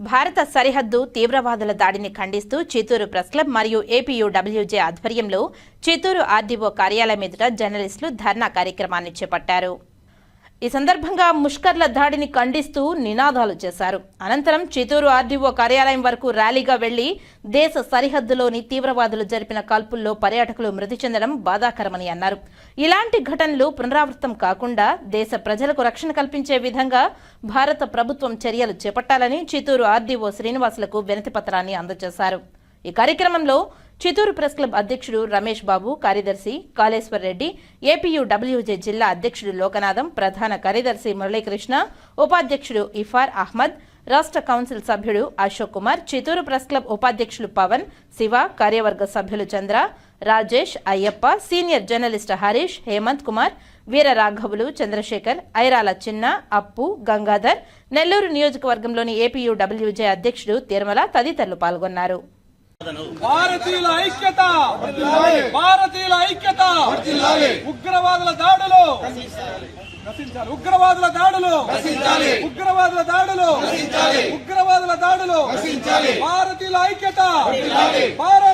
భారత సరిహద్దు తీవ్రవాదుల దాడిని ఖండిస్తూ చిత్తూరు ప్రెస్ క్లబ్ మరియు ఏపీయూడబ్ల్యూజే ఆధ్వర్యంలో చిత్తూరు ఆర్డీఓ కార్యాలయం ఎదుట జర్నలిస్టులు ధర్నా కార్యక్రమాన్ని చేపట్టారు. ఈ సందర్భంగా ముష్కర్ల దాడిని ఖండిస్తూ నినాదాలు చేశారు. అనంతరం చిత్తూరు ఆర్డీఓ కార్యాలయం వరకు ర్యాలీగా వెళ్లి దేశ సరిహద్దులోని తీవ్రవాదులు జరిపిన కాల్పుల్లో పర్యాటకులు మృతి చెందడం బాధాకరమని అన్నారు. ఇలాంటి ఘటనలు పునరావృతం కాకుండా దేశ ప్రజలకు రక్షణ కల్పించే విధంగా భారత ప్రభుత్వం చర్యలు చేపట్టాలని చిత్తూరు ఆర్డీఓ శ్రీనివాసులకు వినతిపత్రాన్ని అందజేశారు. ఈ కార్యక్రమంలో చిత్తూరు ప్రెస్ క్లబ్ అధ్యక్షుడు రమేష్ బాబు, కార్యదర్శి కాళేశ్వర్ రెడ్డి, ఏపీయూడబ్ల్యూజే జిల్లా అధ్యక్షుడు లోకనాథం, ప్రధాన కార్యదర్శి మురళీకృష్ణ, ఉపాధ్యక్షుడు ఇఫార్ అహ్మద్, రాష్ట్ర కౌన్సిల్ సభ్యుడు అశోక్ కుమార్, చిత్తూరు ప్రెస్ క్లబ్ ఉపాధ్యక్షులు పవన్, శివ, కార్యవర్గ సభ్యులు చంద్ర, రాజేష్, అయ్యప్ప, సీనియర్ జర్నలిస్ట్ హరీష్, హేమంత్ కుమార్, వీర రాఘవులు, చంద్రశేఖర్, ఐరాల చిన్న, అప్పు, గంగాధర్, నెల్లూరు నియోజకవర్గంలోని ఏపీయూడబ్ల్యూజే అధ్యక్షుడు తిరుమల తదితరులు పాల్గొన్నారు. భారతీయుల ఐక్యత, భారతీయుల ఐక్యత, ఉగ్రవాదుల దాడులు, ఉగ్రవాదుల దాడులు, ఉగ్రవాదుల దాడులు, ఉగ్రవాదుల దాడులు, భారతీయుల ఐక్యత, భారత్